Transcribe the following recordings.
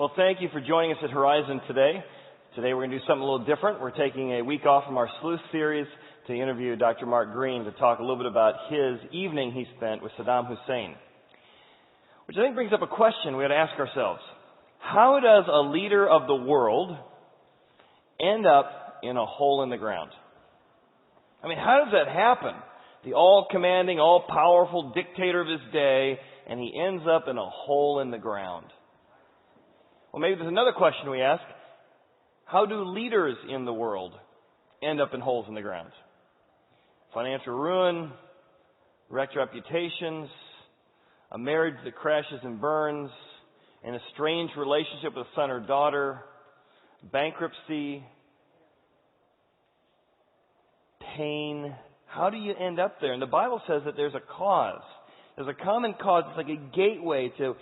Well, thank you for joining us at Horizon today. Today we're going to do something a little different. We're taking a week off from our sleuth series to interview Dr. Mark Green to talk a little bit about his evening he spent with Saddam Hussein. Which I think brings up a question we ought to ask ourselves. How does a leader of the world end up in a hole in the ground? I mean, how does that happen? The all-commanding, all-powerful dictator of his day, and he ends up in a hole in the ground. Well, maybe there's another question we ask. How do leaders in the world end up in holes in the ground? Financial ruin, wrecked reputations, a marriage that crashes and burns, an estranged relationship with a son or daughter, bankruptcy, pain. How do you end up there? And the Bible says that there's a cause. There's a common cause. It's like a gateway to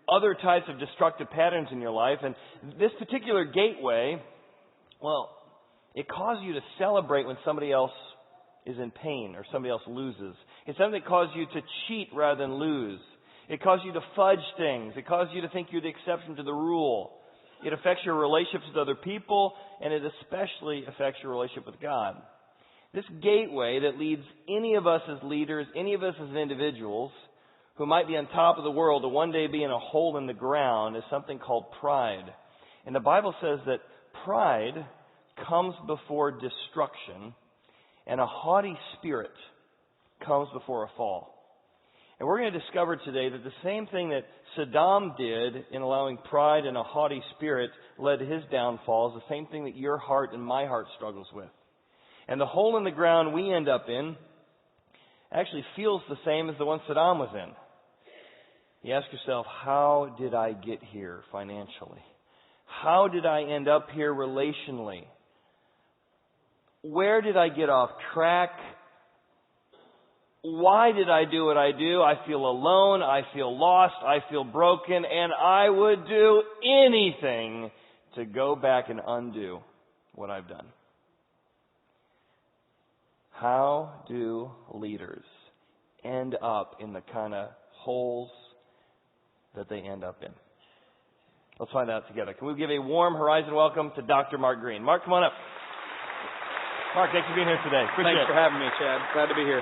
other types of destructive patterns in your life. And this particular gateway, well, it causes you to celebrate when somebody else is in pain or somebody else loses. It's something that causes you to cheat rather than lose. It causes you to fudge things. It causes you to think you're the exception to the rule. It affects your relationships with other people, and it especially affects your relationship with God. This gateway that leads any of us as leaders, any of us as individuals who might be on top of the world to one day be in a hole in the ground is something called pride. And the Bible says that pride comes before destruction and a haughty spirit comes before a fall. And we're going to discover today that the same thing that Saddam did in allowing pride and a haughty spirit led to his downfall is the same thing that your heart and my heart struggles with. And the hole in the ground we end up in actually feels the same as the one Saddam was in. You ask yourself, how did I get here financially? How did I end up here relationally? Where did I get off track? Why did I do what I do? I feel alone, I feel lost, I feel broken, and I would do anything to go back and undo what I've done. How do leaders end up in the kind of holes that they end up in? Let's find out together. Can we give a warm Horizon welcome to Dr. Mark Green? Mark, come on up. Mark, thanks for being here today. Appreciate Thanks for having me, Chad. Glad to be here.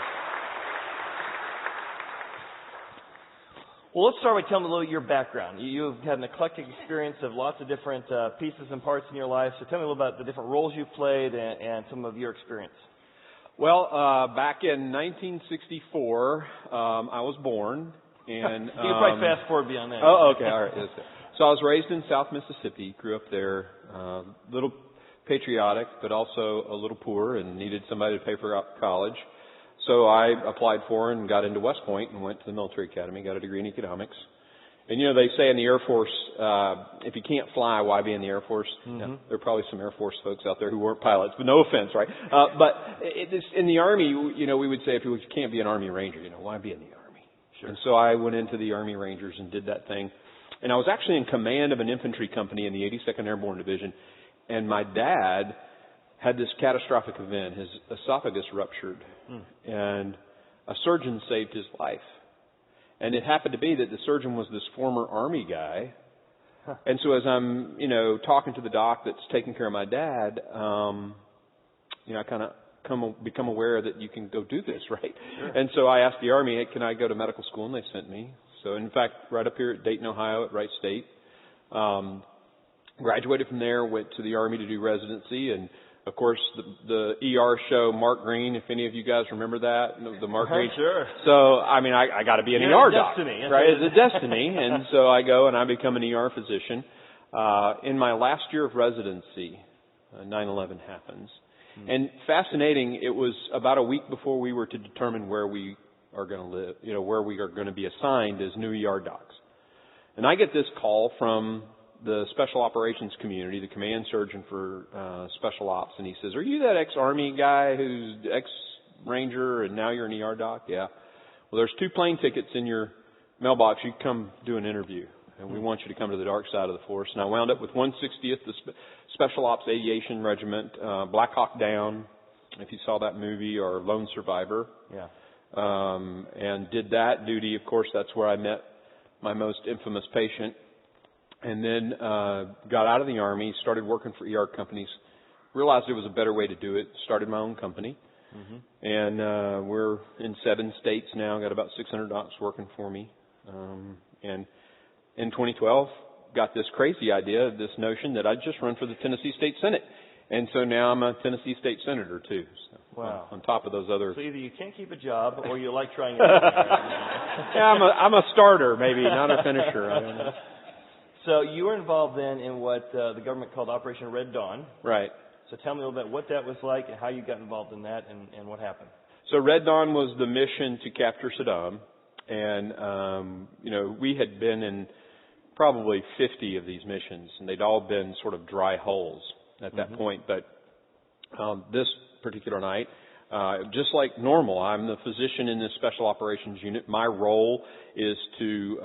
Well, let's start by telling me a little your background. You've had an eclectic experience of lots of different pieces and parts in your life. So tell me a little about the different roles you've played and some of your experience. Well, back in 1964, I was born. And, you can probably fast forward beyond that. Oh, okay. All right. So I was raised in South Mississippi, grew up there, a little patriotic, but also a little poor and needed somebody to pay for college. So I applied for and got into West Point and went to the military academy, got a degree in economics. And, you know, they say in the Air Force, if you can't fly, why be in the Air Force? Mm-hmm. There are probably some Air Force folks out there who weren't pilots, but no offense, right? But in the Army, you know, we would say if you can't be an Army Ranger, you know, why be in the Army? Sure. And so I went into the Army Rangers and did that thing. And I was actually in command of an infantry company in the 82nd Airborne Division. And my dad had this catastrophic event. His esophagus ruptured. And a surgeon saved his life. And it happened to be that the surgeon was this former Army guy. And so as I'm, you know, talking to the doc that's taking care of my dad, you know, I kind of become aware that you can go do this, right? Sure. And so I asked the Army, hey, can I go to medical school? And they sent me. So, in fact, right up here at Dayton, Ohio at Wright State. Graduated from there, went to the Army to do residency. And, of course, the ER show, Mark Green, if any of you guys remember that, the Mark Green. Sure. So, I mean, I got to be an ER doc. Destiny. Right? It's a destiny. And so I go and I become an ER physician. In my last year of residency, 9/11 happens. And fascinating, it was about a week before we were to determine where we are going to live, you know, where we are going to be assigned as new ER docs. And I get this call from the Special Operations community, the command surgeon for Special Ops, and he says, are you that ex-Army guy who's ex-Ranger and now you're an ER doc? Yeah. Well, there's 2 plane tickets in your mailbox. You can come do an interview, and we want you to come to the dark side of the force. And I wound up with 160th, the Special Ops Aviation Regiment, Black Hawk Down, if you saw that movie, or Lone Survivor. Yeah. And did that duty. Of course, that's where I met my most infamous patient. and then got out of the Army, started working for ER companies, realized there was a better way to do it, started my own company. And we're in 7 states now, got about 600 docs working for me. And in 2012, got this crazy idea, this notion that I'd just run for the Tennessee State Senate. And so now I'm a Tennessee State Senator, too. So wow. On top of those other... So either you can't keep a job or you like trying it. Yeah, I'm a starter, maybe, not a finisher. I don't know. So you were involved then in what the government called Operation Red Dawn. Right. So tell me a little bit what that was like and how you got involved in that and what happened. So Red Dawn was the mission to capture Saddam. And, we had been in probably 50 of these missions, and they'd all been sort of dry holes at that point. But this particular night, just like normal, I'm the physician in this Special Operations Unit. My role is to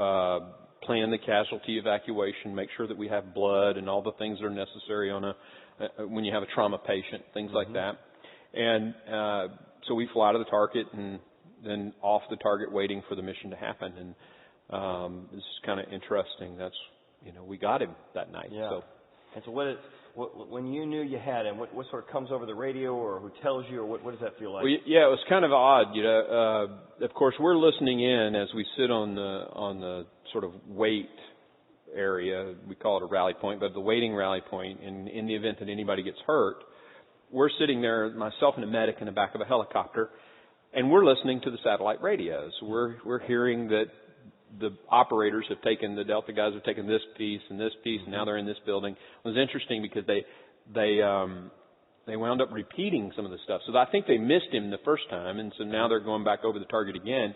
plan the casualty evacuation, make sure that we have blood and all the things that are necessary on when you have a trauma patient, things like that. And so we fly to the target and then off the target waiting for the mission to happen. And this is kind of interesting. That's, we got him that night. Yeah. So. And so when you knew you had him, what sort of comes over the radio or who tells you, or what does that feel like? Well, yeah, it was kind of odd. Of course, we're listening in as we sit on the sort of wait area. We call it a rally point, but the waiting rally point. In the event that anybody gets hurt, we're sitting there, myself and a medic in the back of a helicopter, and we're listening to the satellite radios. We're hearing that the operators have taken, the Delta guys have taken this piece and this piece, and now they're in this building. It was interesting because they wound up repeating some of the stuff. So I think they missed him the first time, and so now they're going back over the target again.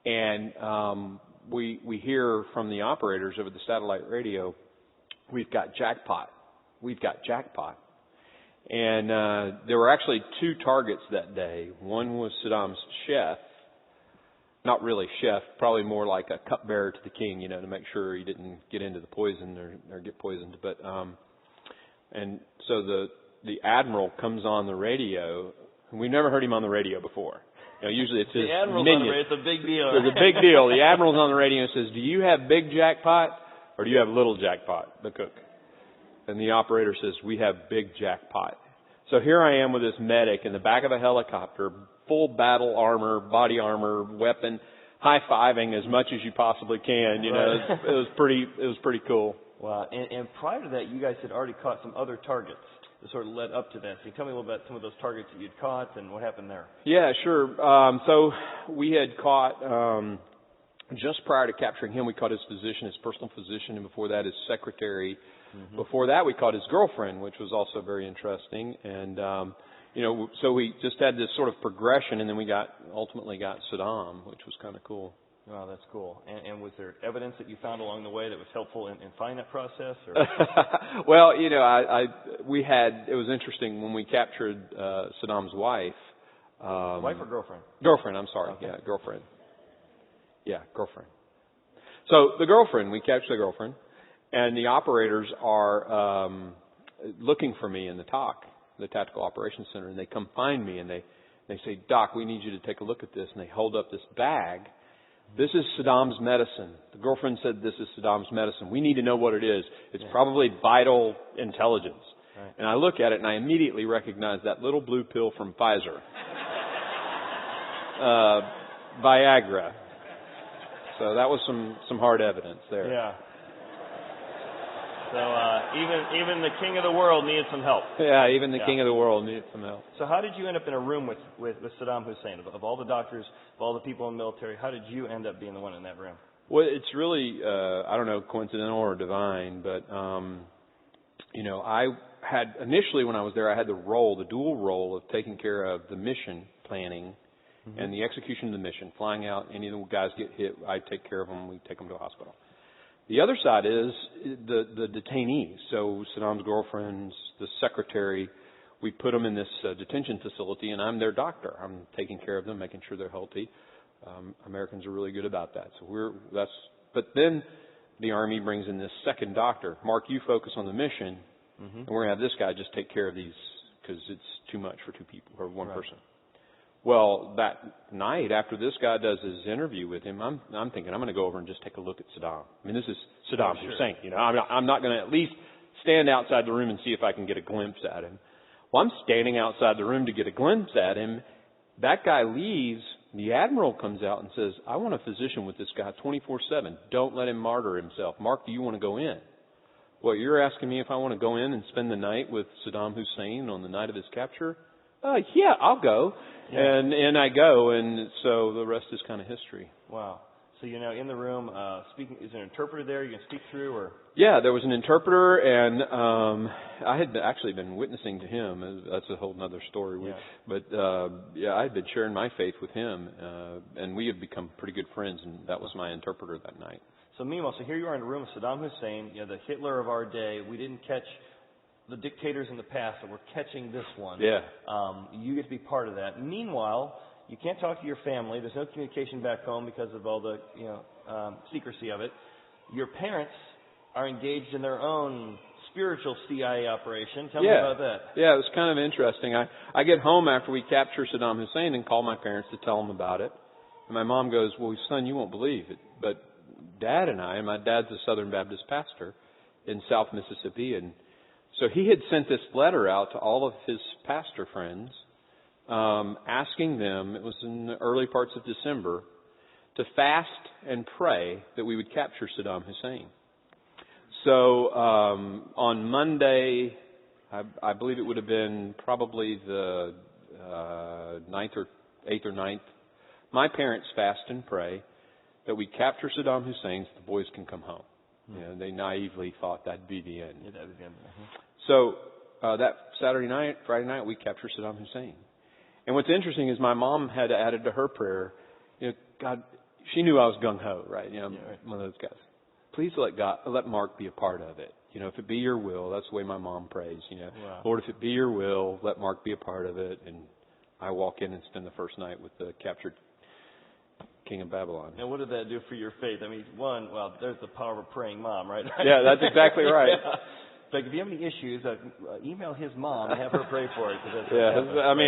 And we hear from the operators over the satellite radio, we've got jackpot. We've got jackpot. And there were actually 2 targets that day. One was Saddam's chef. Not really chef, probably more like a cupbearer to the king, to make sure he didn't get into the poison or get poisoned. But and so the admiral comes on the radio, and we've never heard him on the radio before. Usually it's his the admiral's minion. On the radio. It's a big deal. It's a big deal. The admiral's on the radio and says, "Do you have big jackpot or do you have little jackpot?" The cook. And the operator says, "We have big jackpot." So here I am with this medic in the back of a helicopter, full battle armor, body armor, weapon, high-fiving as much as you possibly can. Right. It was pretty cool. Wow. And prior to that, you guys had already caught some other targets that sort of led up to that. So you tell me a little bit about some of those targets that you'd caught and what happened there. Yeah, sure. So we had caught, just prior to capturing him, we caught his physician, his personal physician, and before that, his secretary. Before that, we caught his girlfriend, which was also very interesting. And, so we just had this sort of progression, and then we ultimately got Saddam, which was kind of cool. Oh, that's cool. And was there evidence that you found along the way that was helpful in finding that process? Or? Well, it was interesting when we captured Saddam's wife. Wife or girlfriend? Girlfriend, I'm sorry. Okay. Yeah, girlfriend. Yeah, girlfriend. So the girlfriend, we captured the girlfriend, and the operators are looking for me in the TOC, the Tactical Operations Center, and they come find me and they say, "Doc, we need you to take a look at this." And they hold up this bag. "This is Saddam's medicine." The girlfriend said, "This is Saddam's medicine. We need to know what it is. It's probably vital intelligence." Right. And I look at it and I immediately recognize that little blue pill from Pfizer. Viagra. So that was some hard evidence there. Yeah. So even the king of the world needed some help. Yeah, even the king of the world needed some help. So how did you end up in a room with Saddam Hussein? Of all the doctors, of all the people in the military, how did you end up being the one in that room? Well, it's really, I don't know, coincidental or divine, but, I had, initially when I was there, I had the dual role of taking care of the mission planning and the execution of the mission, flying out, any of the guys get hit, I take care of them, we take them to a hospital. The other side is the detainees. So Saddam's girlfriend, the secretary, we put them in this detention facility, and I'm their doctor. I'm taking care of them, making sure they're healthy. Americans are really good about that. So but then the Army brings in this second doctor. "Mark, you focus on the mission, and we're going to have this guy just take care of these because it's too much for 2 people or one person." Well, that night after this guy does his interview with him, I'm thinking I'm going to go over and just take a look at Saddam. I mean, this is Saddam Hussein. You know, I'm not going to at least stand outside the room and see if I can get a glimpse at him. Well, I'm standing outside the room to get a glimpse at him. That guy leaves. The admiral comes out and says, I want a physician with this guy 24/7. Don't let him martyr himself. Mark, do you want to go in? Well, you're asking me if I want to go in and spend the night with Saddam Hussein on the night of his capture? Yeah, I'll go. Yeah. And I go, and so the rest is kind of history. Wow. So you're now in the room speaking. Is there an interpreter there you can speak through? Or? Yeah, there was an interpreter, and I had actually been witnessing to him. That's a whole other story. Yeah. But I had been sharing my faith with him, and we had become pretty good friends, and that was my interpreter that night. So meanwhile, here you are in a room with Saddam Hussein, the Hitler of our day. We didn't catch the dictators in the past, but we're catching this one. Yeah. You get to be part of that. Meanwhile, you can't talk to your family. There's no communication back home because of all the secrecy of it. Your parents are engaged in their own spiritual CIA operation. Tell me about that. Yeah, it was kind of interesting. I get home after we capture Saddam Hussein and call my parents to tell them about it. And my mom goes, well, son, you won't believe it, but Dad and my dad's a Southern Baptist pastor in South Mississippi, and so he had sent this letter out to all of his pastor friends, asking them, it was in the early parts of December, to fast and pray that we would capture Saddam Hussein. So on Monday, I believe it would have been probably the 8th or 9th, my parents fast and pray that we capture Saddam Hussein so the boys can come home. You know, they naively thought that'd be the end. Yeah, that would be the end. So that Friday night, we captured Saddam Hussein. And what's interesting is my mom had added to her prayer, God, she knew I was gung-ho, right? One of those guys. Please let Mark be a part of it. If it be your will, that's the way my mom prays. Wow. Lord, if it be your will, let Mark be a part of it. And I walk in and spend the first night with the captured king of Babylon. And what did that do for your faith? I mean, there's the power of a praying mom, right? Yeah, that's exactly right. Yeah. So if you have any issues, email his mom and have her pray for it.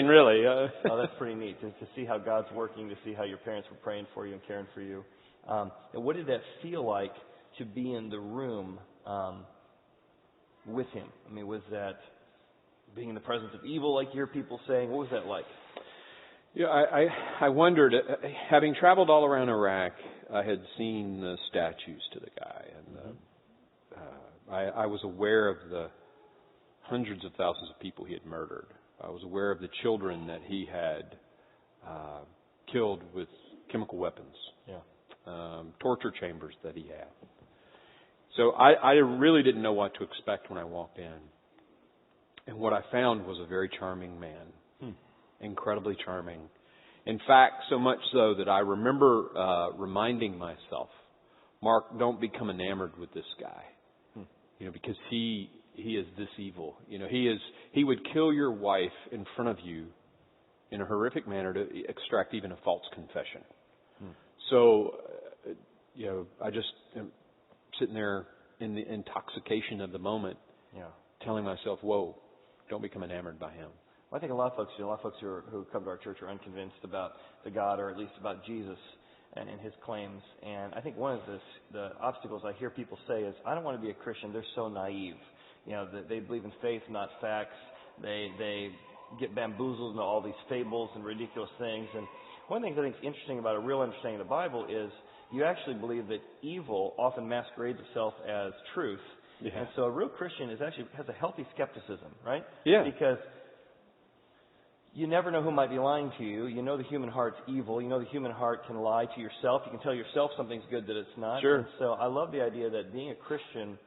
Really. Oh, that's pretty neat to see how God's working, to see how your parents were praying for you and caring for you. And what did that feel like to be in the room with him? I mean, was that being in the presence of evil, like you hear people saying? What was that like? Yeah, I wondered, having traveled all around Iraq, I had seen the statues to the guy, and I was aware of the hundreds of thousands of people he had murdered. I was aware of the children that he had killed with chemical weapons, torture chambers that he had. So I really didn't know what to expect when I walked in. And what I found was a very charming man. Incredibly charming. In fact, so much so that I remember reminding myself, Mark, don't become enamored with this guy. Because he is this evil. He would kill your wife in front of you in a horrific manner to extract even a false confession. So, I just am sitting there in the intoxication of the moment, telling myself, whoa, don't become enamored by him. Well, I think a lot of folks who come to our church are unconvinced about the God, or at least about Jesus and his claims. And I think one of the obstacles I hear people say is, I don't want to be a Christian. They're so naive. They believe in faith, not facts. They get bamboozled into all these fables and ridiculous things. And one of the things I think is interesting about a real understanding of the Bible is you actually believe that evil often masquerades itself as truth. Yeah. And so a real Christian has a healthy skepticism, right? Yeah. Because you never know who might be lying to you. You know the human heart's evil. You know the human heart can lie to yourself. You can tell yourself something's good that it's not. Sure. And so I love the idea that being a Christian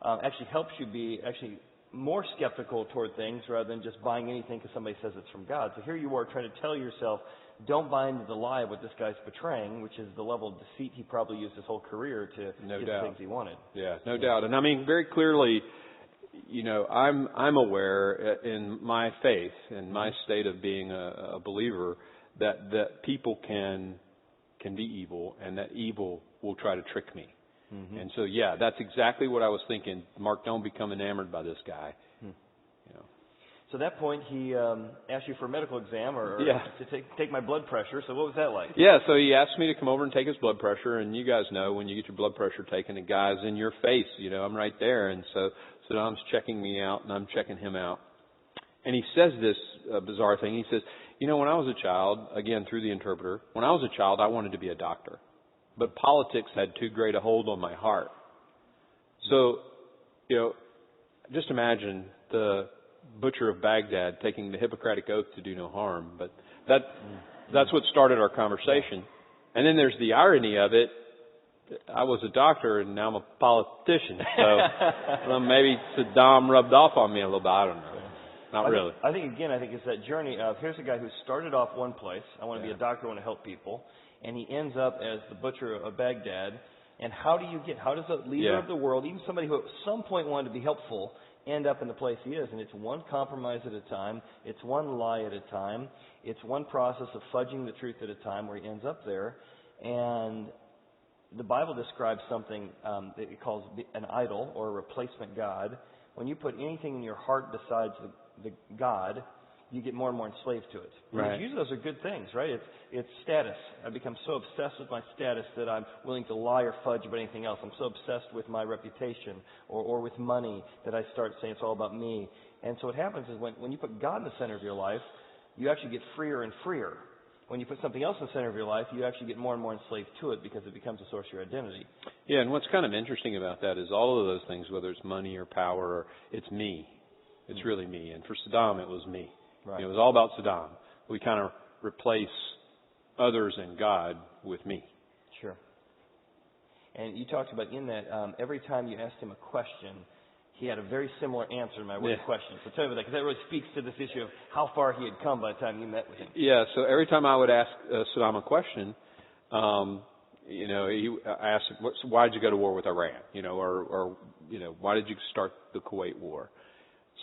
actually helps you be actually more skeptical toward things rather than just buying anything because somebody says it's from God. So here you are trying to tell yourself, don't buy into the lie of what this guy's portraying, which is the level of deceit he probably used his whole career to get the things he wanted. Yeah, no doubt. And I mean, very clearly, I'm aware in my faith, in my state of being a believer, that people can be evil, and that evil will try to trick me. Mm-hmm. And so, that's exactly what I was thinking. Mark, don't become enamored by this guy. So at that point, he asked you for a medical exam or Yeah. to take my blood pressure. So what was that like? Yeah, so he asked me to come over and take his blood pressure, and you guys know when you get your blood pressure taken, the guy's in your face, I'm right there, and so Saddam's checking me out, and I'm checking him out. And he says this bizarre thing. He says, when I was a child, again, through the interpreter, when I was a child, I wanted to be a doctor. But politics had too great a hold on my heart. So, just imagine the butcher of Baghdad taking the Hippocratic Oath to do no harm. But that's what started our conversation. And then there's the irony of it. I was a doctor and now I'm a politician. So maybe Saddam rubbed off on me a little bit. I don't know. Not really. I think it's that journey of, here's a guy who started off one place. I want to be a doctor, I want to help people. And he ends up as the butcher of Baghdad. And how does a leader of the world, even somebody who at some point wanted to be helpful, end up in the place he is? And it's one compromise at a time. It's one lie at a time. It's one process of fudging the truth at a time where he ends up there. And the Bible describes something that it calls an idol or a replacement God. When you put anything in your heart besides the God, you get more and more enslaved to it. Right. Usually those are good things, right? It's status. I become so obsessed with my status that I'm willing to lie or fudge about anything else. I'm so obsessed with my reputation or with money that I start saying it's all about me. And so what happens is when you put God in the center of your life, you actually get freer and freer. When you put something else in the center of your life, you actually get more and more enslaved to it because it becomes a source of your identity. Yeah, and what's kind of interesting about that is all of those things, whether it's money or power, it's me. It's really me. And for Saddam, it was me. Right. It was all about Saddam. We kind of replace others and God with me. Sure. And you talked about in that every time you asked him a question, he had a very similar answer to my question. So tell me about that, because that really speaks to this issue of how far he had come by the time you met with him. Yeah, so every time I would ask Saddam a question, he asked, why did you go to war with Iran? Or why did you start the Kuwait War?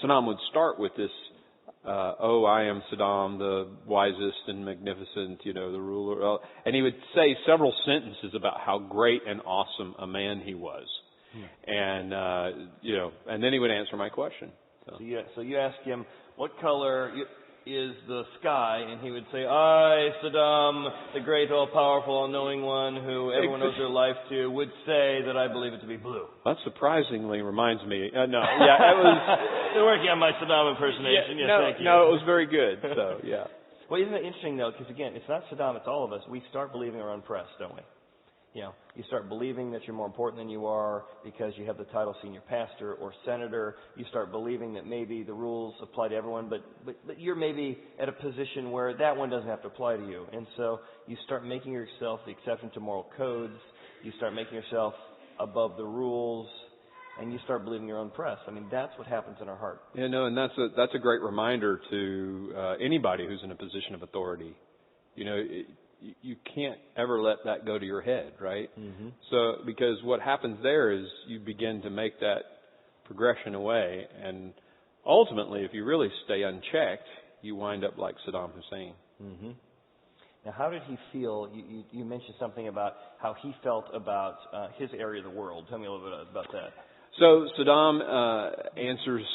Saddam would start with this, I am Saddam, the wisest and magnificent, the ruler. And he would say several sentences about how great and awesome a man he was. And, and then he would answer my question. So you ask him, what color is the sky? And he would say, I, Saddam, the great, all-powerful, all-knowing one who everyone owes their life to, would say that I believe it to be blue. That surprisingly reminds me. It was... Still working on my Saddam impersonation. Thank you. No, it was very good. So, yeah. Well, isn't it interesting, though? Because, again, it's not Saddam, it's all of us. We start believing our own press, don't we? You start believing that you're more important than you are because you have the title senior pastor or senator. You start believing that maybe the rules apply to everyone, but you're maybe at a position where that one doesn't have to apply to you. And so you start making yourself the exception to moral codes. You start making yourself above the rules, and you start believing your own press. I mean, that's what happens in our heart. Yeah, no, and that's a great reminder to anybody who's in a position of authority. You can't ever let that go to your head, right? Mm-hmm. So, because what happens there is you begin to make that progression away, and ultimately, if you really stay unchecked, you wind up like Saddam Hussein. Mm-hmm. Now, how did he feel? You mentioned something about how he felt about his area of the world. Tell me a little bit about that. So, Saddam answers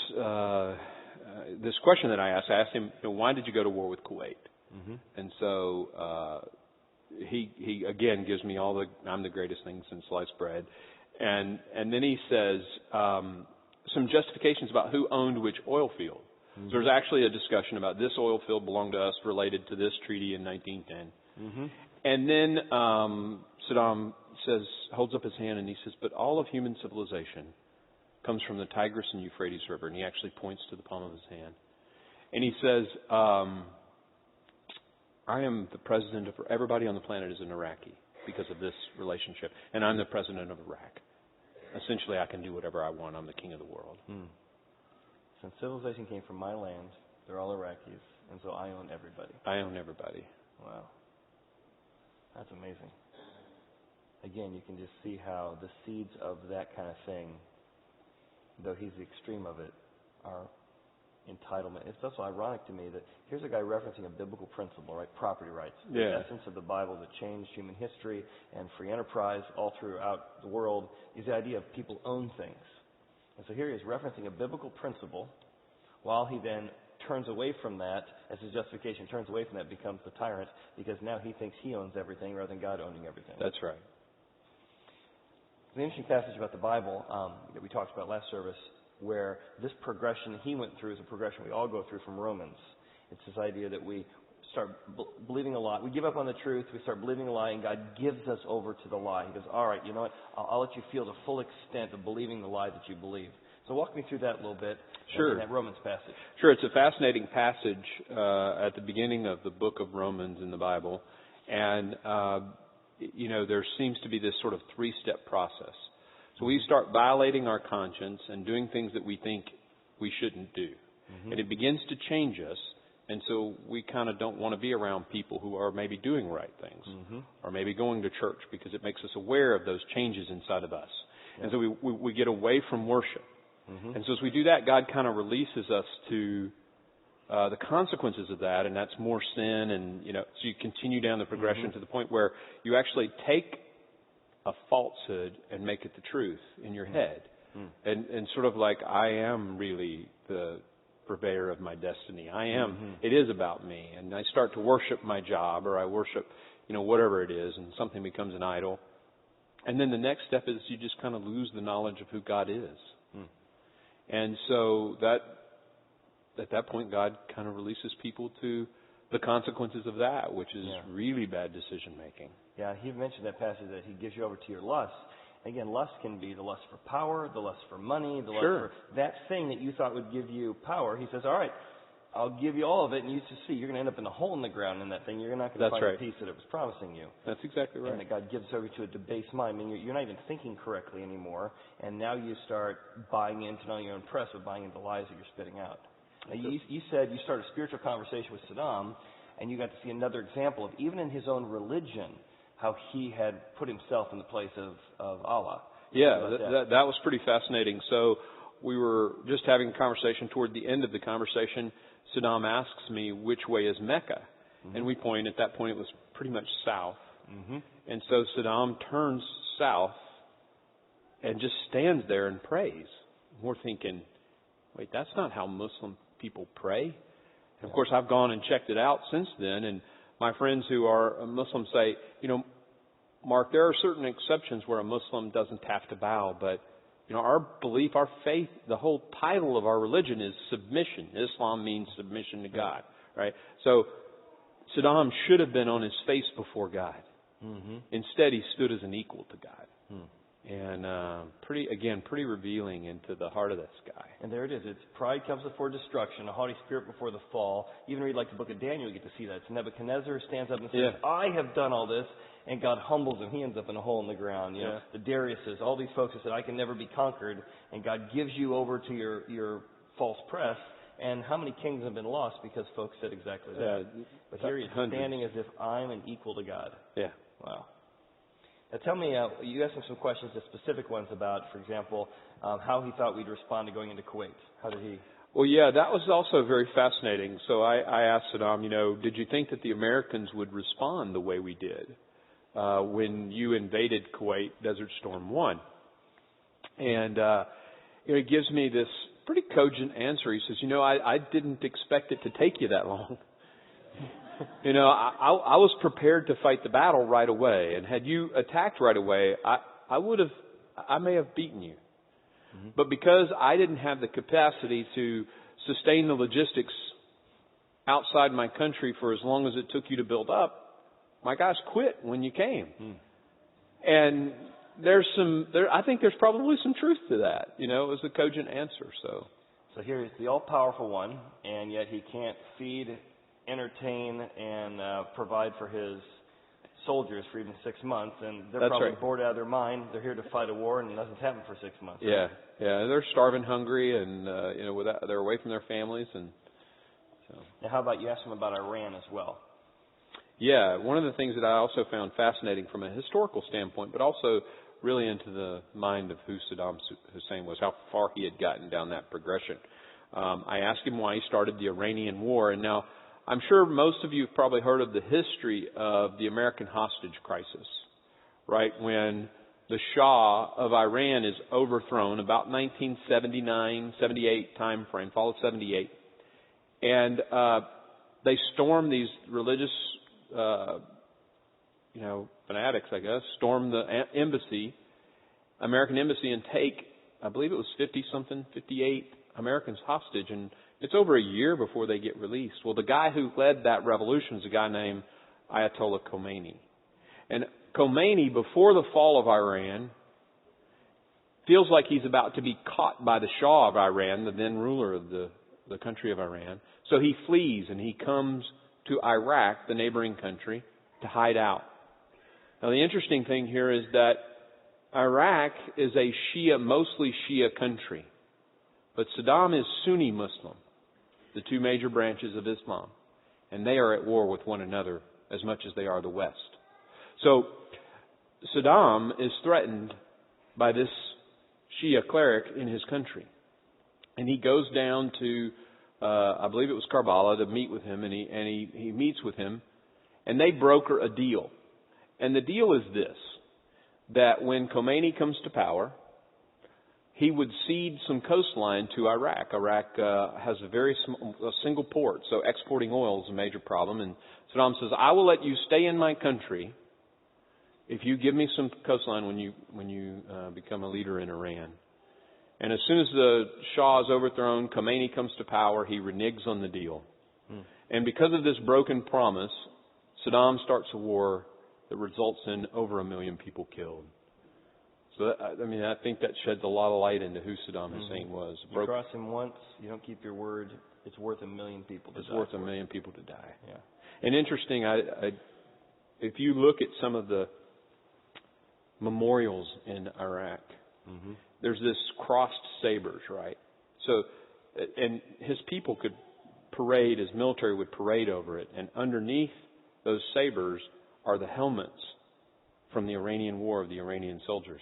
this question that I asked. I asked him, why did you go to war with Kuwait? Mm-hmm. And so he again gives me I'm the greatest thing since sliced bread, and then he says some justifications about who owned which oil field. Mm-hmm. So there's actually a discussion about this oil field belonged to us related to this treaty in 1910. Mm-hmm. And then Saddam holds up his hand and he says, but all of human civilization comes from the Tigris and Euphrates River, and he actually points to the palm of his hand, and he says. I am the president of everybody on the planet is an Iraqi because of this relationship, and I'm the president of Iraq. Essentially, I can do whatever I want. I'm the king of the world. Since civilization came from my land, they're all Iraqis, and so I own everybody. I own everybody. Wow. That's amazing. Again, you can just see how the seeds of that kind of thing, though he's the extreme of it, are entitlement. It's also ironic to me that here's a guy referencing a biblical principle, right? Property rights. The essence of the Bible that changed human history and free enterprise all throughout the world is the idea of people own things. And so here he is referencing a biblical principle while he then turns away from that as his justification, turns away from that, becomes the tyrant, because now he thinks he owns everything rather than God owning everything. That's right. An interesting passage about the Bible that we talked about last service, where this progression he went through is a progression we all go through from Romans. It's this idea that we start believing a lie. We give up on the truth. We start believing a lie, and God gives us over to the lie. He goes, all right, you know what? I'll let you feel the full extent of believing the lie that you believe. So walk me through that a little bit. Sure. In that Romans passage. Sure. It's a fascinating passage at the beginning of the book of Romans in the Bible. And, there seems to be this sort of three-step process. So we start violating our conscience and doing things that we think we shouldn't do. Mm-hmm. And it begins to change us. And so we kind of don't want to be around people who are maybe doing right things, mm-hmm. or maybe going to church, because it makes us aware of those changes inside of us. Yeah. And so we get away from worship. Mm-hmm. And so as we do that, God kind of releases us to the consequences of that, and that's more sin. And, so you continue down the progression mm-hmm. to the point where you actually take a falsehood and make it the truth in your mm-hmm. head. Mm-hmm. And sort of like, I am really the purveyor of my destiny. I am. Mm-hmm. It is about me. And I start to worship my job, or I worship, whatever it is, and something becomes an idol. And then the next step is you just kind of lose the knowledge of who God is. Mm. And so at that point, God kind of releases people to the consequences of that, which is really bad decision making. Yeah, he mentioned that passage that he gives you over to your lust. Again, lust can be the lust for power, the lust for money, the lust for that thing that you thought would give you power. He says, all right, I'll give you all of it, and you just see, you're going to end up in a hole in the ground in that thing. You're not going to find the peace that it was promising you. That's exactly right. And that God gives over to a debased mind. I mean, you're not even thinking correctly anymore, and now you start buying into, not only your own press, but buying into lies that you're spitting out. You said you started a spiritual conversation with Saddam, and you got to see another example of, even in his own religion, how he had put himself in the place of Allah. Yeah, that was pretty fascinating. So we were just having a conversation. Toward the end of the conversation, Saddam asks me, which way is Mecca? Mm-hmm. And we point, at that point, it was pretty much south. Mm-hmm. And so Saddam turns south and just stands there and prays. We're thinking, wait, that's not how Muslim people pray. And of course, I've gone and checked it out since then, and my friends who are Muslims say, Mark, there are certain exceptions where a Muslim doesn't have to bow, but, our belief, our faith, the whole title of our religion is submission. Islam means submission to God, right? So Saddam should have been on his face before God. Mm-hmm. Instead, he stood as an equal to God. Mm. And pretty revealing into the heart of this guy. And there it is. It's pride comes before destruction, a haughty spirit before the fall. Even read like the book of Daniel, you get to see that. It's Nebuchadnezzar stands up and says, I have done all this, and God humbles him. He ends up in a hole in the ground. The Dariuses, all these folks that said, I can never be conquered, and God gives you over to your false press. And how many kings have been lost because folks said exactly that? But here he's standing as if I'm an equal to God. Yeah. Wow. Now tell me, you asked him some questions, the specific ones about, for example, how he thought we'd respond to going into Kuwait. How did he? Well, yeah, that was also very fascinating. So I asked Saddam, did you think that the Americans would respond the way we did when you invaded Kuwait, Desert Storm 1? And he gives me this pretty cogent answer. He says, I didn't expect it to take you that long. I was prepared to fight the battle right away, and had you attacked right away, I may have beaten you. Mm-hmm. But because I didn't have the capacity to sustain the logistics outside my country for as long as it took you to build up, my guys quit when you came. Mm. And I think there's probably some truth to that. It was a cogent answer. So here is the all-powerful one, and yet he can't feed, entertain, and provide for his soldiers for even 6 months, and they're probably bored out of their mind. They're here to fight a war, and nothing's happened for 6 months. Yeah, they're starving, hungry, and they're away from their families. And so. Now, how about you ask them about Iran as well? Yeah, one of the things that I also found fascinating from a historical standpoint, but also really into the mind of who Saddam Hussein was, how far he had gotten down that progression. I asked him why he started the Iranian War, and now I'm sure most of you have probably heard of the history of the American hostage crisis, right? When the Shah of Iran is overthrown, about 1979, 78 time frame, fall of 78, And they storm these religious, fanatics, I guess, storm the embassy, American embassy, and take, I believe it was 58 Americans hostage. And it's over a year before they get released. Well, the guy who led that revolution is a guy named Ayatollah Khomeini. And Khomeini, before the fall of Iran, feels like he's about to be caught by the Shah of Iran, the then ruler of the country of Iran. So he flees and he comes to Iraq, the neighboring country, to hide out. Now the interesting thing here is that Iraq is a mostly Shia country. But Saddam is Sunni Muslim, the two major branches of Islam. And they are at war with one another as much as they are the West. So Saddam is threatened by this Shia cleric in his country. And he goes down to, I believe it was Karbala, to meet with him, and he meets with him, and they broker a deal. And the deal is this, that when Khomeini comes to power, he would cede some coastline to Iraq. Iraq has a single port, so exporting oil is a major problem. And Saddam says, I will let you stay in my country if you give me some coastline when you become a leader in Iran. And as soon as the Shah is overthrown, Khomeini comes to power, he reneges on the deal. And because of this broken promise, Saddam starts a war that results in over 1 million people killed. So, I think that sheds a lot of light into who Saddam Hussein was. You cross him once, you don't keep your word, it's worth 1 million people to die. It's worth 1 million people to die. Yeah. And interesting, if you look at some of the memorials in Iraq, there's this crossed sabers, right? So, and his people could parade, his military would parade over it, and underneath those sabers are the helmets from the Iranian war of the Iranian soldiers.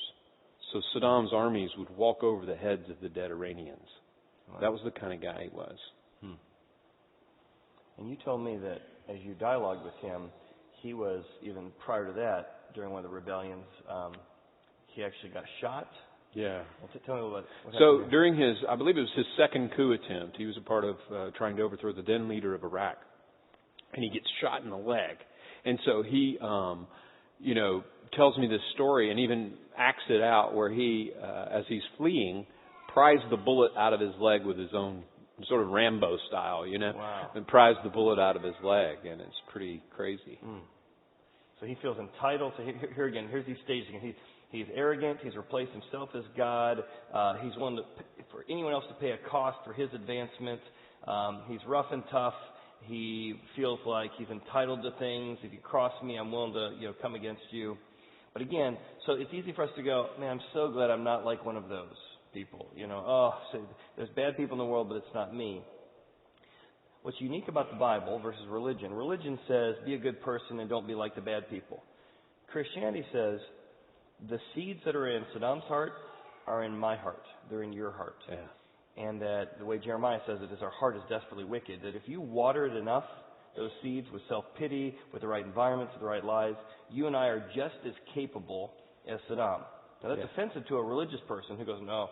So Saddam's armies would walk over the heads of the dead Iranians. Wow. That was the kind of guy he was. And you told me that as you dialogued with him, he was, even prior to that, during one of the rebellions, he actually got shot. Yeah. Well, tell me what happened. So during I believe it was his second coup attempt, he was a part of trying to overthrow the then leader of Iraq. And he gets shot in the leg. And so he, tells me this story and even acts it out where he, as he's fleeing, pries the bullet out of his leg with his own, sort of Rambo style, Wow. and pries the bullet out of his leg. And it's pretty crazy. So he feels entitled to, here again, here's these stages again. He's arrogant. He's replaced himself as God. He's willing for anyone else to pay a cost for his advancement. He's rough and tough. He feels like he's entitled to things. If you cross me, I'm willing to, come against you. But again, so it's easy for us to go, man, I'm so glad I'm not like one of those people. So there's bad people in the world, but it's not me. What's unique about the Bible versus religion? Religion says, be a good person and don't be like the bad people. Christianity says, the seeds that are in Saddam's heart are in my heart. They're in your heart. Yeah. And that the way Jeremiah says it is, our heart is desperately wicked. That if you water it enough, those seeds with self-pity, with the right environments, with the right lives, you and I are just as capable as Saddam. Now that's offensive to a religious person who goes, no.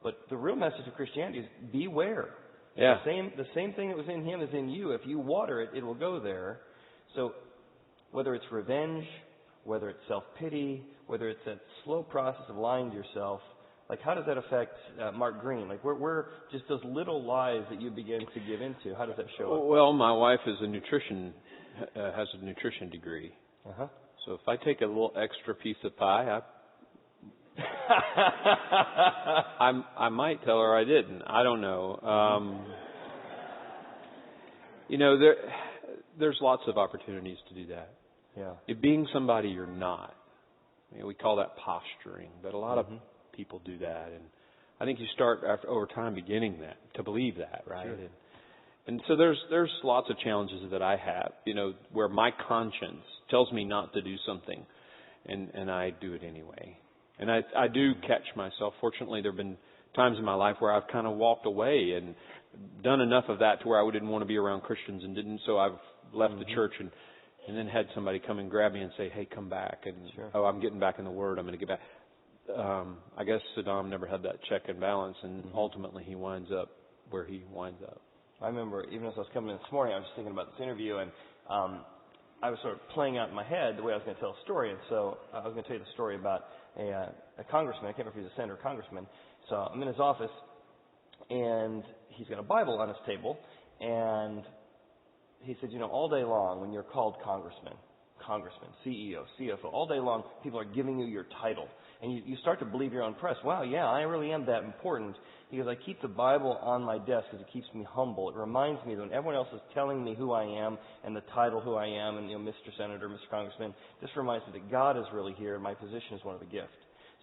But the real message of Christianity is beware. Yeah. The same thing that was in him is in you. If you water it, it will go there. So whether it's revenge, whether it's self-pity, whether it's that slow process of lying to yourself, like how does that affect Mark Green? Like where just those little lies that you begin to give into, how does that show up? Well, my wife is has a nutrition degree. So if I take a little extra piece of pie, I might tell her I didn't. I don't know. There's lots of opportunities to do that. Yeah. If being somebody you're not, we call that posturing, but a lot of people do that, and I think you start over time beginning to believe that, right? Sure. And so there's lots of challenges that I have, where my conscience tells me not to do something, and I do it anyway. And I do catch myself. Fortunately, there have been times in my life where I've kind of walked away and done enough of that to where I didn't want to be around Christians and didn't, so I've left the church and then had somebody come and grab me and say, hey, come back. And, I'm getting back in the Word. I'm going to get back. I guess Saddam never had that check and balance, and ultimately he winds up where he winds up. I remember even as I was coming in this morning, I was just thinking about this interview, and I was sort of playing out in my head the way I was going to tell a story. And so I was going to tell you the story about a congressman. I can't remember if he's a senator or congressman. So I'm in his office, and he's got a Bible on his table, and he said, you know, all day long when you're called congressman, CEO, CFO, all day long people are giving you your title. And you start to believe your own press. Wow, yeah, I really am that important. He goes, I keep the Bible on my desk because it keeps me humble. It reminds me that when everyone else is telling me who I am and the title who I am and, you know, Mr. Senator, Mr. Congressman, this reminds me that God is really here and my position is one of a gift.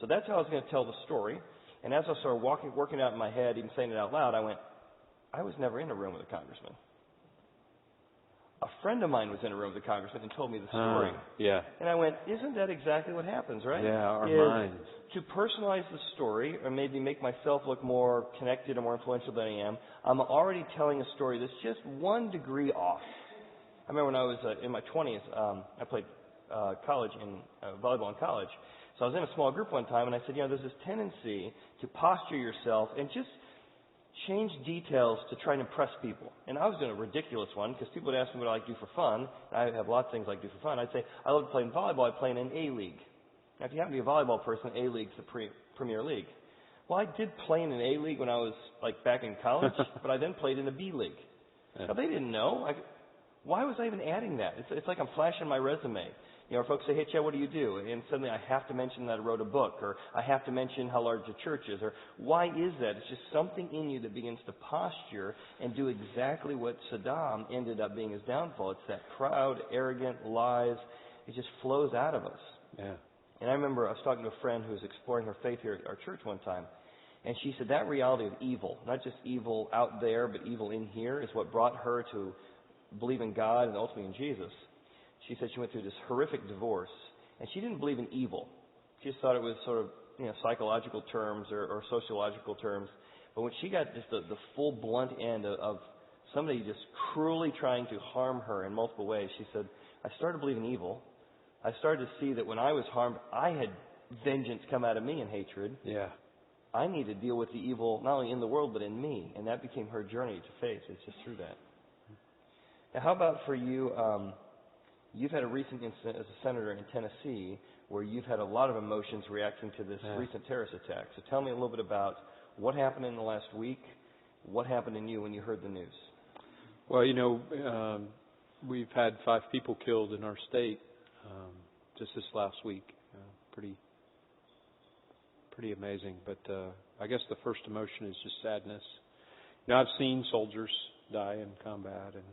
So that's how I was going to tell the story. And as I started working out in my head, even saying it out loud, I went, I was never in a room with a congressman. A friend of mine was in a room with a congressman and told me the story. Yeah. And I went, isn't that exactly what happens, right? Yeah, our minds. To personalize the story, or maybe make myself look more connected or more influential than I am, I'm already telling a story that's just 1 degree off. I remember when I was in my 20s, I played college in volleyball in college. So I was in a small group one time, and I said, you know, there's this tendency to posture yourself and just change details to try and impress people. And I was doing a ridiculous one because people would ask me what I like to do for fun. And I have lots of things I like to do for fun. I'd say, I love playing volleyball. I play in an A-League. Now, if you happen to be a volleyball person, A-League's the Premier League. Well, I did play in an A-League when I was, like, back in college, but I then played in a B-League. Yeah. Now, they didn't know. Why was I even adding that? It's like I'm flashing my resume. You know, folks say, hey, Chad, what do you do? And suddenly I have to mention that I wrote a book, or I have to mention how large the church is, or why is that? It's just something in you that begins to posture and do exactly what Saddam ended up being his downfall. It's that proud, arrogant, lies. It just flows out of us. Yeah. And I remember I was talking to a friend who was exploring her faith here at our church one time, and she said that reality of evil, not just evil out there, but evil in here, is what brought her to believe in God and ultimately in Jesus. She said she went through this horrific divorce, and she didn't believe in evil. She just thought it was sort of, you know, psychological terms or sociological terms. But when she got just the full blunt end of somebody just cruelly trying to harm her in multiple ways, she said, I started believing evil. I started to see that when I was harmed, I had vengeance come out of me in hatred. Yeah. I need to deal with the evil not only in the world but in me, and that became her journey to faith. It's just through that. Now, how about for you? You've had a recent incident as a senator in Tennessee where you've had a lot of emotions reacting to this recent terrorist attack. So tell me a little bit about what happened in the last week, what happened in you when you heard the news. Well, you know, we've had 5 people killed in our state just this last week. Pretty amazing. But I guess the first emotion is just sadness. You know, I've seen soldiers die in combat, and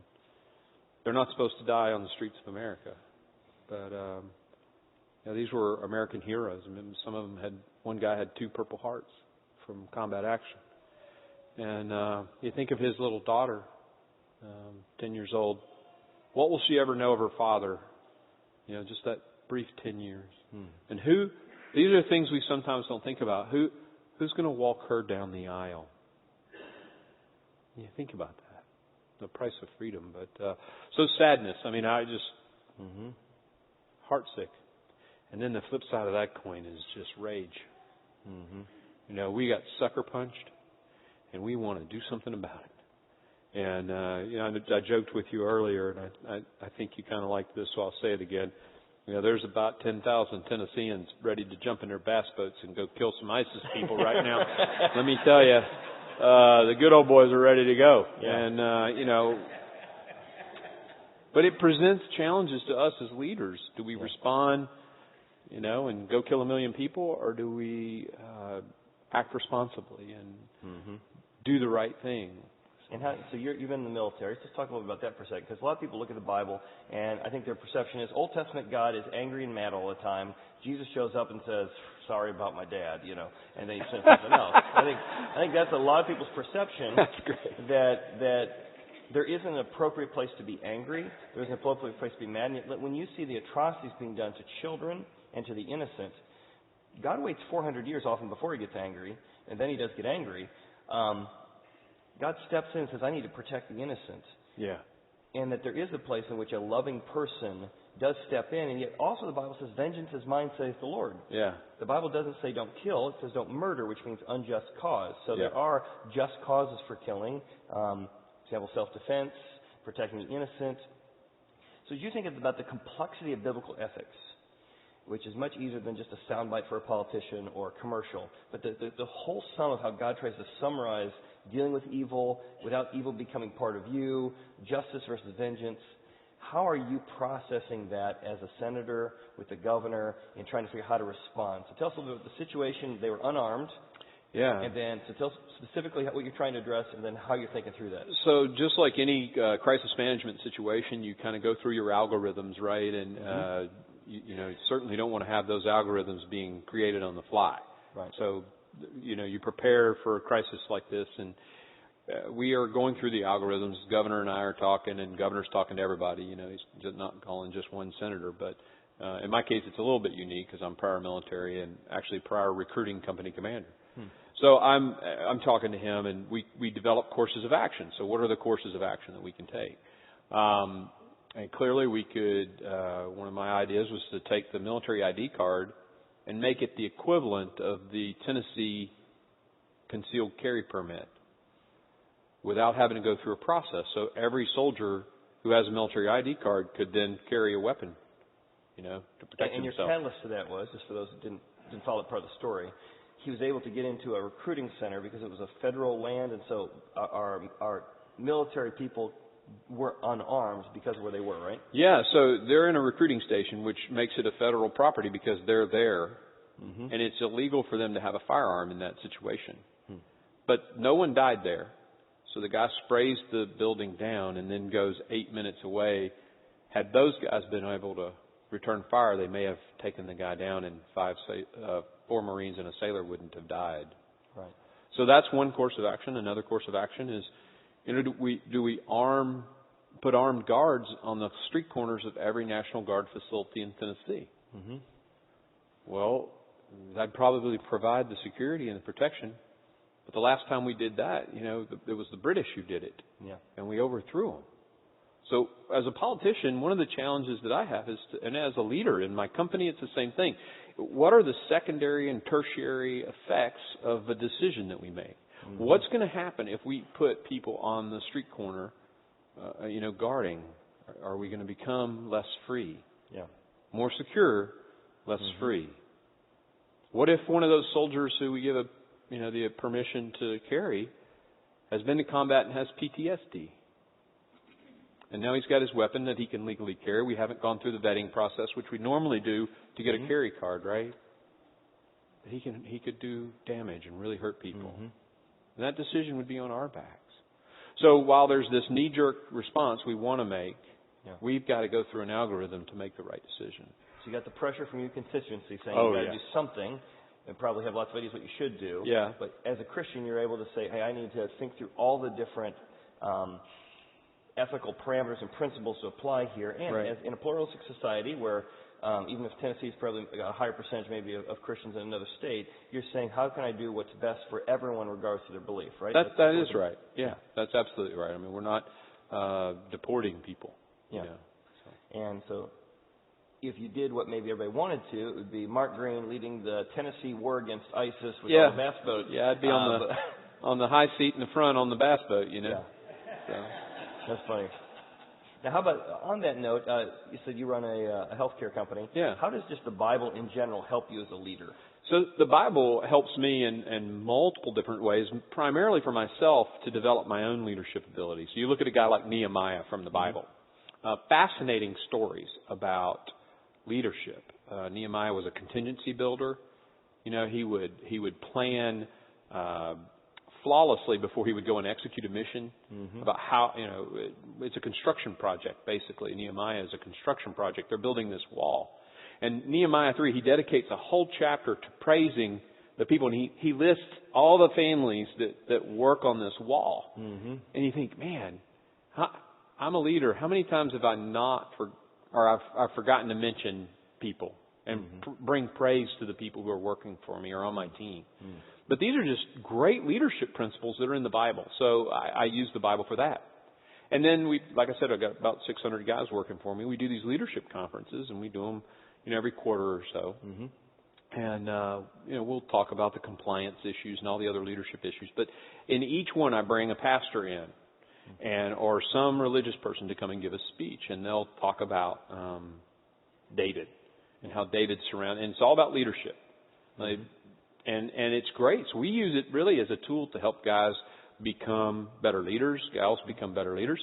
they're not supposed to die on the streets of America. But you know, these were American heroes. I mean, some of them one guy had 2 Purple Hearts from combat action. And you think of his little daughter, 10 years old. What will she ever know of her father? You know, just that brief 10 years. And these are things we sometimes don't think about. Who's going to walk her down the aisle? You think about that. The price of freedom. But so sadness. I mean, I just heartsick. And then the flip side of that coin is just rage. You know, we got sucker punched, and we want to do something about it. And you know, I joked with you earlier, and I think you kind of like this, so I'll say it again. You know, there's about 10,000 Tennesseans ready to jump in their bass boats and go kill some ISIS people right now. Let me tell you, the good old boys are ready to go. Yeah. And, you know, but it presents challenges to us as leaders. Do we respond, you know, and go kill 1 million people, or do we act responsibly and do the right thing? And so you've been in the military. Let's just talk a little bit about that for a second, because a lot of people look at the Bible, and I think their perception is Old Testament God is angry and mad all the time. Jesus shows up and says, sorry about my dad, you know, and then he says something else. I think that's a lot of people's perception. That's great. That there is an appropriate place to be angry. There's an appropriate place to be mad. And when you see the atrocities being done to children and to the innocent, God waits 400 years often before he gets angry, and then he does get angry. God steps in and says, I need to protect the innocent. Yeah. And that there is a place in which a loving person does step in. And yet also the Bible says, vengeance is mine, saith the Lord. Yeah. The Bible doesn't say don't kill. It says don't murder, which means unjust cause. So there are just causes for killing. example, self-defense, protecting the innocent. So as you think about the complexity of biblical ethics, which is much easier than just a soundbite for a politician or a commercial, but the whole sum of how God tries to summarize dealing with evil without evil becoming part of you, justice versus vengeance, how are you processing that as a senator with the governor and trying to figure out how to respond? So tell us a little bit about the situation. They were unarmed. Yeah. And then, so tell us specifically what you're trying to address and then how you're thinking through that. So just like any crisis management situation, you kind of go through your algorithms, right? And, you certainly don't want to have those algorithms being created on the fly. Right. So, you prepare for a crisis like this, and we are going through the algorithms. The governor and I are talking, and governor's talking to everybody. He's just not calling just one senator. But in my case, it's a little bit unique because I'm prior military and actually prior recruiting company commander. So I'm talking to him, and we develop courses of action. So what are the courses of action that we can take? And clearly we could, one of my ideas was to take the military ID card and make it the equivalent of the Tennessee concealed carry permit without having to go through a process. So every soldier who has a military ID card could then carry a weapon, to protect and himself. your catalyst to that was, just for those that didn't follow part of the story, he was able to get into a recruiting center because it was a federal land, and so our military people were unarmed because of where they were, right? Yeah, so they're in a recruiting station, which makes it a federal property because they're there, and it's illegal for them to have a firearm in that situation. But no one died there, so the guy sprays the building down and then goes 8 minutes away. Had those guys been able to return fire, they may have taken the guy down, and 4 Marines and a sailor wouldn't have died. Right. So that's one course of action. Another course of action is, do we put armed guards on the street corners of every National Guard facility in Tennessee? Well, that'd probably provide the security and the protection. But the last time we did that, it was the British who did it. Yeah. And we overthrew them. So as a politician, one of the challenges that I have is, and as a leader in my company, it's the same thing. What are the secondary and tertiary effects of a decision that we make? What's going to happen if we put people on the street corner, guarding? Are we going to become less free? Yeah. More secure, less free? What if one of those soldiers who we give the permission to carry has been to combat and has PTSD? And now he's got his weapon that he can legally carry. We haven't gone through the vetting process, which we normally do to get a carry card, right? But he could do damage and really hurt people. And that decision would be on our backs. So while there's this knee-jerk response we want to make, we've got to go through an algorithm to make the right decision. So you got the pressure from your constituency saying you got to do something, and probably have lots of ideas what you should do. Yeah. But as a Christian, you're able to say, hey, I need to think through all the different ethical parameters and principles to apply here. And as in a pluralistic society where even if Tennessee is probably a higher percentage maybe of Christians in another state, you're saying, how can I do what's best for everyone regardless of their belief, right? That is right. Yeah, that's absolutely right. I mean, we're not deporting people. Yeah. And so if you did what maybe everybody wanted to, it would be Mark Green leading the Tennessee war against ISIS with all the bass boats. Yeah, I'd be on the high seat in the front on the bass boat, Yeah. So. That's funny. Now, how about, on that note, you said you run a healthcare company. Yeah. How does just the Bible in general help you as a leader? So the Bible helps me in multiple different ways, primarily for myself to develop my own leadership abilities. So you look at a guy like Nehemiah from the Bible. Fascinating stories about leadership. Nehemiah was a contingency builder. He would plan flawlessly before he would go and execute a mission about how, it's a construction project, basically. Nehemiah is a construction project. They're building this wall. And Nehemiah 3, he dedicates a whole chapter to praising the people. And he lists all the families that work on this wall. And you think, man, I'm a leader. How many times have I I've forgotten to mention people and bring praise to the people who are working for me or on my team? But these are just great leadership principles that are in the Bible. So I use the Bible for that. And then like I said, I've got about 600 guys working for me. We do these leadership conferences, and we do them, every quarter or so. And, we'll talk about the compliance issues and all the other leadership issues. But in each one, I bring a pastor in. or some religious person to come and give a speech, and they'll talk about David and how David's surrounded. And it's all about leadership. And it's great. So we use it really as a tool to help guys become better leaders, gals become better leaders.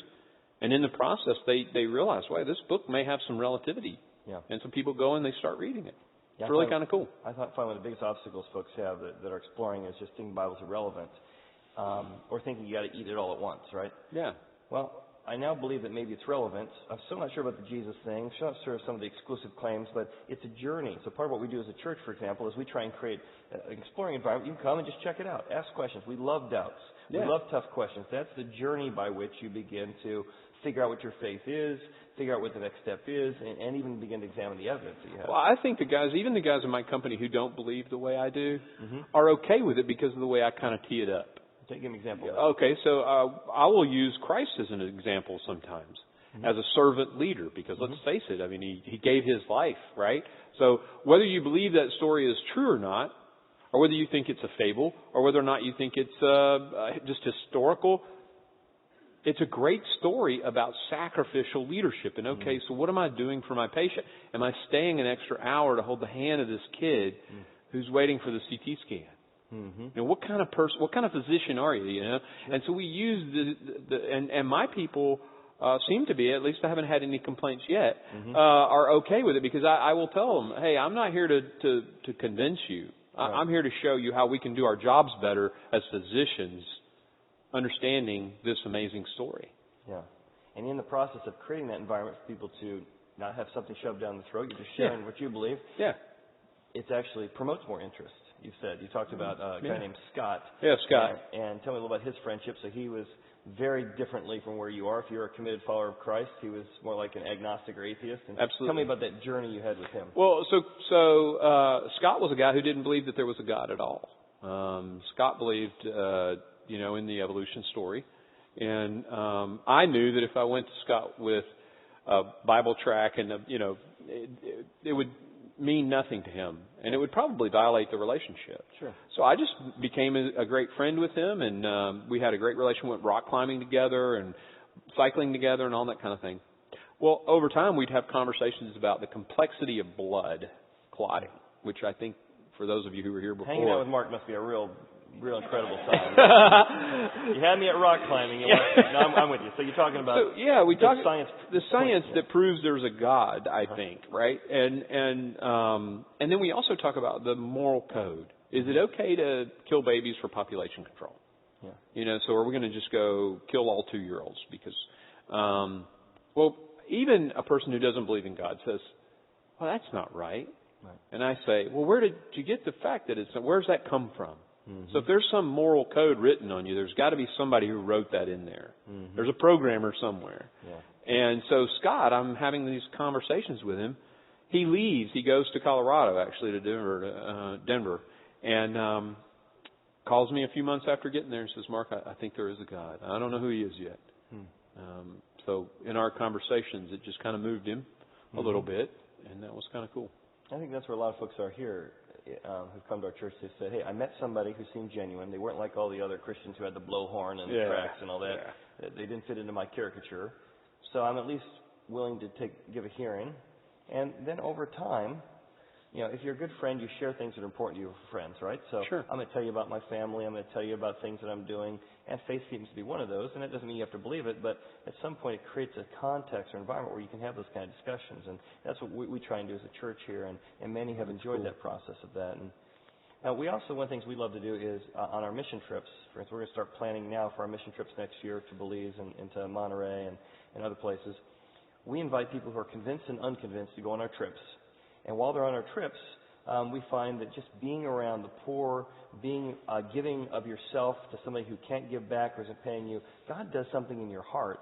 And in the process, they realize, wow, this book may have some relativity. Yeah. And some people go and they start reading it. Yeah, it's really kind of cool. I find one of the biggest obstacles folks have that are exploring is just thinking the Bible's irrelevant, or thinking you got to eat it all at once, right? Yeah. Well, I now believe that maybe it's relevant. I'm still not sure about the Jesus thing. Still not sure of some of the exclusive claims, but it's a journey. So part of what we do as a church, for example, is we try and create an exploring environment. You can come and just check it out. Ask questions. We love doubts. Yeah. We love tough questions. That's the journey by which you begin to figure out what your faith is, figure out what the next step is, and even begin to examine the evidence that you have. Well, I think even the guys in my company who don't believe the way I do are okay with it because of the way I kind of tee it up. Give me an example of that. Okay, so I will use Christ as an example sometimes as a servant leader because let's face it, I mean, he gave his life, right? So whether you believe that story is true or not, or whether you think it's a fable, or whether or not you think it's just historical, it's a great story about sacrificial leadership. And okay, so what am I doing for my patient? Am I staying an extra hour to hold the hand of this kid who's waiting for the CT scan? You know, what kind of person, what kind of physician are you? You know, and so we use and my people seem to be, at least I haven't had any complaints yet, are okay with it because I will tell them, hey, I'm not here to convince you. Right. I'm here to show you how we can do our jobs better as physicians, understanding this amazing story. Yeah, and in the process of creating that environment for people to not have something shoved down the throat, you're just sharing what you believe. Yeah, it actually promotes more interest. You said you talked about a guy named Scott. Yeah, Scott. And tell me a little about his friendship. So he was very differently from where you are. If you're a committed follower of Christ, he was more like an agnostic or atheist. And absolutely. Tell me about that journey you had with him. Well, so Scott was a guy who didn't believe that there was a God at all. Scott believed, in the evolution story, and I knew that if I went to Scott with a Bible track and it would mean nothing to him, and it would probably violate the relationship. Sure. So I just became a great friend with him, and we had a great relationship. Went rock climbing together and cycling together and all that kind of thing. Well, over time, we'd have conversations about the complexity of blood clotting, which I think for those of you who were here before, hanging out with Mark must be a real incredible time. You had me at rock climbing. No, I'm with you. So you're talking about we talk the science point, that proves there's a God, I think, right? And then we also talk about the moral code. Is it okay to kill babies for population control? Yeah. So are we going to just go kill all 2-year-olds because, even a person who doesn't believe in God says, well, that's not right. Right. And I say, well, where did you get the fact that where's that come from? So if there's some moral code written on you, there's got to be somebody who wrote that in there. There's a programmer somewhere. Yeah. And so Scott, I'm having these conversations with him. He leaves. He goes to Colorado, actually, to Denver, and calls me a few months after getting there and says, Mark, I think there is a God. I don't know who he is yet. So in our conversations, it just kind of moved him a little bit, and that was kind of cool. I think that's where a lot of folks are here. Who've come to our church, they said, hey, I met somebody who seemed genuine. They weren't like all the other Christians who had the blowhorn and the tracks and all that. Yeah. They didn't fit into my caricature. So I'm at least willing to give a hearing. And then over time, if you're a good friend, you share things that are important to you with friends, right? So sure. I'm going to tell you about my family. I'm going to tell you about things that I'm doing. And faith seems to be one of those. And that doesn't mean you have to believe it, but at some point it creates a context or environment where you can have those kind of discussions. And that's what we try and do as a church here. And many have enjoyed that process of that. And we also, one of the things we love to do is on our mission trips, for instance, we're going to start planning now for our mission trips next year to Belize and to Monterey and other places. We invite people who are convinced and unconvinced to go on our trips. And while they're on our trips, we find that just being around the poor, giving of yourself to somebody who can't give back or isn't paying you, God does something in your heart.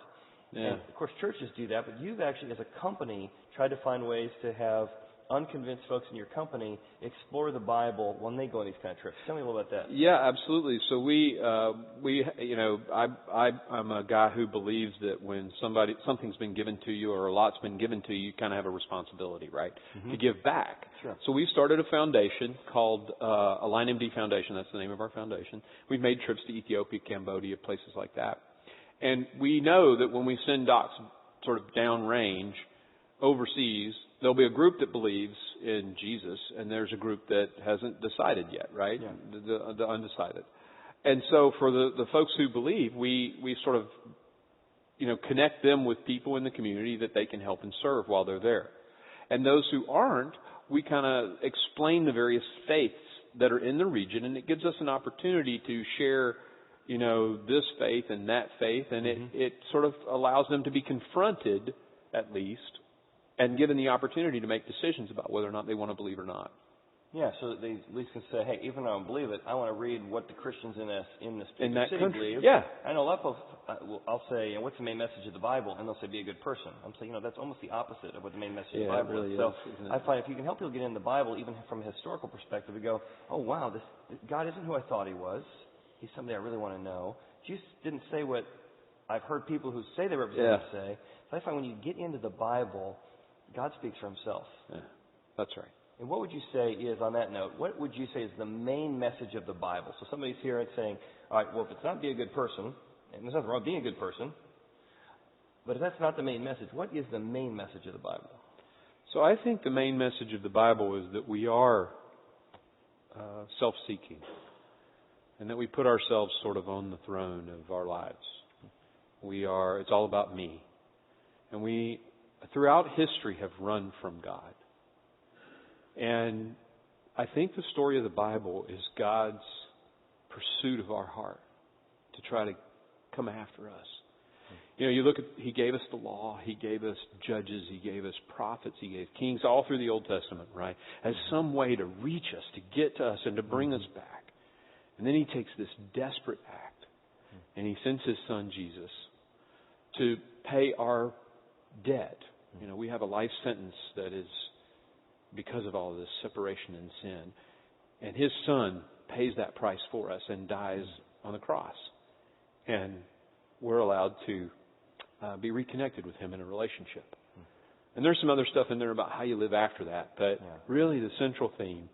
Yeah. And of course, churches do that, but you've actually, as a company, tried to find ways to have unconvinced folks in your company explore the Bible when they go on these kind of trips. Tell me a little about that. Yeah, absolutely. So I'm a guy who believes that when something's been given to you or a lot's been given to you, you kind of have a responsibility, right, to give back. Sure. So we started a foundation called Align MD Foundation. That's the name of our foundation. We've made trips to Ethiopia, Cambodia, places like that. And we know that when we send docs sort of downrange, overseas, there'll be a group that believes in Jesus, and there's a group that hasn't decided yet, right? Yeah. The undecided. And so for the folks who believe, we sort of, connect them with people in the community that they can help and serve while they're there. And those who aren't, we kind of explain the various faiths that are in the region, and it gives us an opportunity to share, this faith and that faith, and it sort of allows them to be confronted, at least, and given the opportunity to make decisions about whether or not they want to believe or not. Yeah, so that they at least can say, hey, even though I don't believe it, I want to read what the Christians in this In that city country. believe. Yeah. I know a lot of folks, I'll say, what's the main message of the Bible? And they'll say, be a good person. I'm saying, that's almost the opposite of what the main message of the Bible really is. So isn't it? I find if you can help people get in the Bible, even from a historical perspective, and go, oh, wow, this God isn't who I thought he was. He's somebody I really want to know. Jesus didn't say what I've heard people who say they represent him say. So I find when you get into the Bible, God speaks for himself. Yeah, that's right. And what would you say is, on that note, what would you say is the main message of the Bible? So somebody's here and saying, all right, well, if it's not be a good person, and there's nothing wrong with being a good person, but if that's not the main message, what is the main message of the Bible? So I think the main message of the Bible is that we are self-seeking, and that we put ourselves sort of on the throne of our lives. It's all about me. And we, throughout history, have run from God. And I think the story of the Bible is God's pursuit of our heart to try to come after us. You look at, He gave us the law, He gave us judges, He gave us prophets, He gave kings, all through the Old Testament, right? As some way to reach us, to get to us, and to bring us back. And then He takes this desperate act, and He sends His Son, Jesus, to pay our debt. We have a life sentence that is because of all of this separation and sin. And His Son pays that price for us and dies on the cross. And we're allowed to be reconnected with Him in a relationship. And there's some other stuff in there about how you live after that. But really the central theme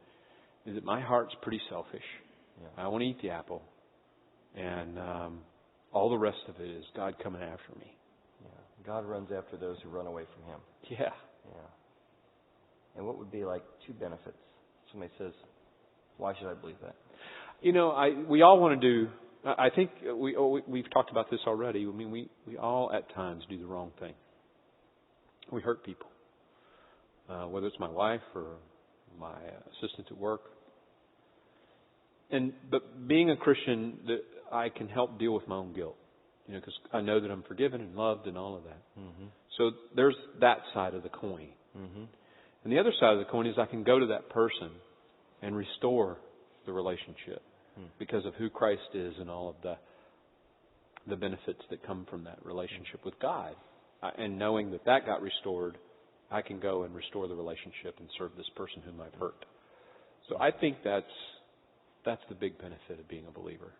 is that my heart's pretty selfish. I want to eat the apple. And all the rest of it is God coming after me. God runs after those who run away from Him. Yeah. And what would be like two benefits? Somebody says, why should I believe that? We all want to do, I think we've talked about this already. I mean, we all at times do the wrong thing. We hurt people. Whether it's my wife or my assistant at work. But being a Christian, I can help deal with my own guilt. Because I know that I'm forgiven and loved and all of that. So there's that side of the coin. And the other side of the coin is I can go to that person and restore the relationship because of who Christ is and all of the benefits that come from that relationship with God. And knowing that got restored, I can go and restore the relationship and serve this person whom I've hurt. So I think that's the big benefit of being a believer.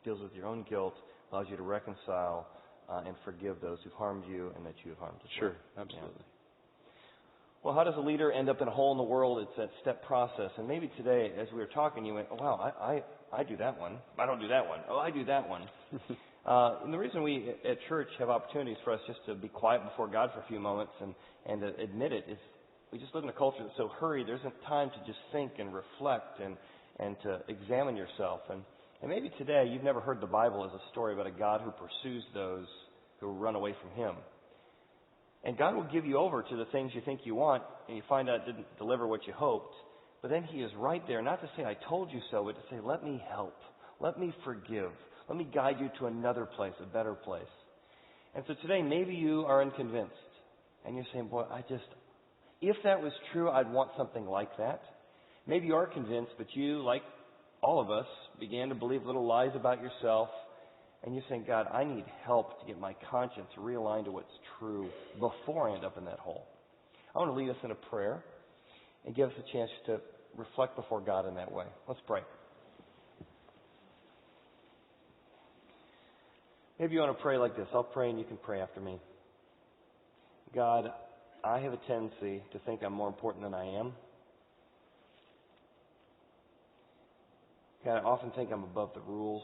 Deals with your own guilt, allows you to reconcile and forgive those who've harmed you and that you have harmed as well. Sure, absolutely. Well, how does a leader end up in a hole in the world? It's that step process. And maybe today, as we were talking, you went, oh, wow, I do that one. I don't do that one. Oh, I do that one. And the reason we at church have opportunities for us just to be quiet before God for a few moments and to admit it is we just live in a culture that's so hurried. There isn't time to just think and reflect and to examine yourself. And maybe today you've never heard the Bible as a story about a God who pursues those who run away from Him. And God will give you over to the things you think you want, and you find out it didn't deliver what you hoped. But then He is right there, not to say, I told you so, but to say, let me help. Let me forgive. Let me guide you to another place, a better place. And so today, maybe you are unconvinced. And you're saying, boy, if that was true, I'd want something like that. Maybe you are convinced, but you, like all of us, began to believe little lies about yourself. And you're saying, God, I need help to get my conscience realigned to what's true before I end up in that hole. I want to lead us in a prayer and give us a chance to reflect before God in that way. Let's pray. Maybe you want to pray like this. I'll pray and you can pray after me. God, I have a tendency to think I'm more important than I am. God, I often think I'm above the rules.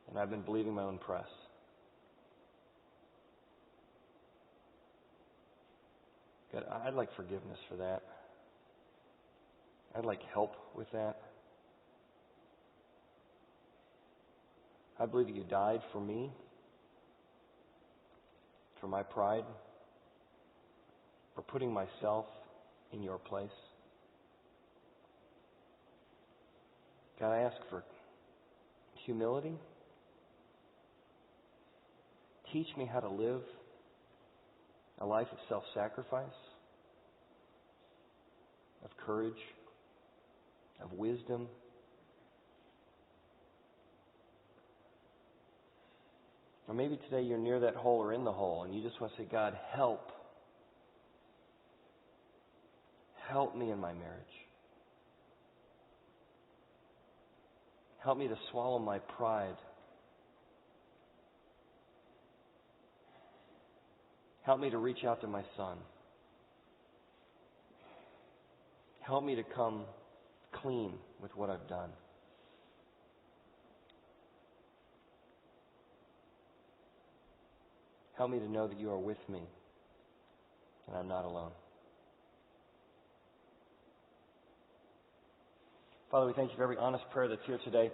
and I've been believing my own press. God, I'd like forgiveness for that. I'd like help with that. I believe that you died for me, for my pride, for putting myself in your place. God, I ask for humility. Teach me how to live a life of self-sacrifice, of courage, of wisdom. Or maybe today you're near that hole or in the hole and you just want to say, God, help. Help me in my marriage. Help me to swallow my pride. Help me to reach out to my son. Help me to come clean with what I've done. Help me to know that you are with me and I'm not alone. Father, we thank you for every honest prayer that's here today,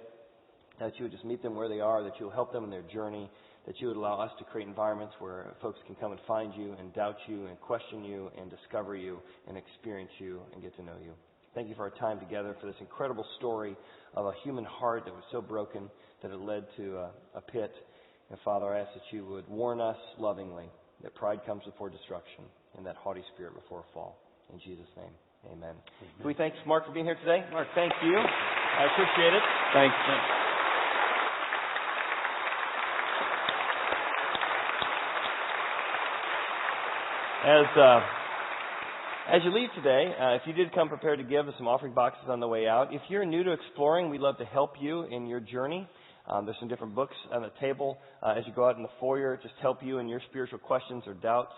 that you would just meet them where they are, that you will help them in their journey, that you would allow us to create environments where folks can come and find you and doubt you and question you and discover you and experience you and get to know you. Thank you for our time together, for this incredible story of a human heart that was so broken that it led to a pit. And Father, I ask that you would warn us lovingly that pride comes before destruction and that haughty spirit before a fall. In Jesus' name. Amen. Can we thank Mark for being here today? Mark, thank you. I appreciate it. Thanks. As you leave today, if you did come prepared to give, there's some offering boxes on the way out. If you're new to exploring, we'd love to help you in your journey. There's some different books on the table as you go out in the foyer, just help you in your spiritual questions or doubts.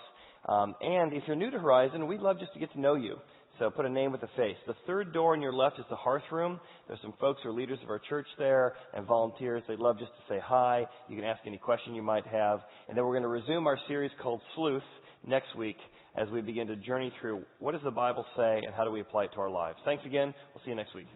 And if you're new to Horizon, we'd love just to get to know you. So put a name with a face. The third door on your left is the hearth room. There's some folks who are leaders of our church there and volunteers. They'd love just to say hi. You can ask any question you might have. And then we're going to resume our series called Sleuth next week as we begin to journey through what does the Bible say and how do we apply it to our lives. Thanks again. We'll see you next week.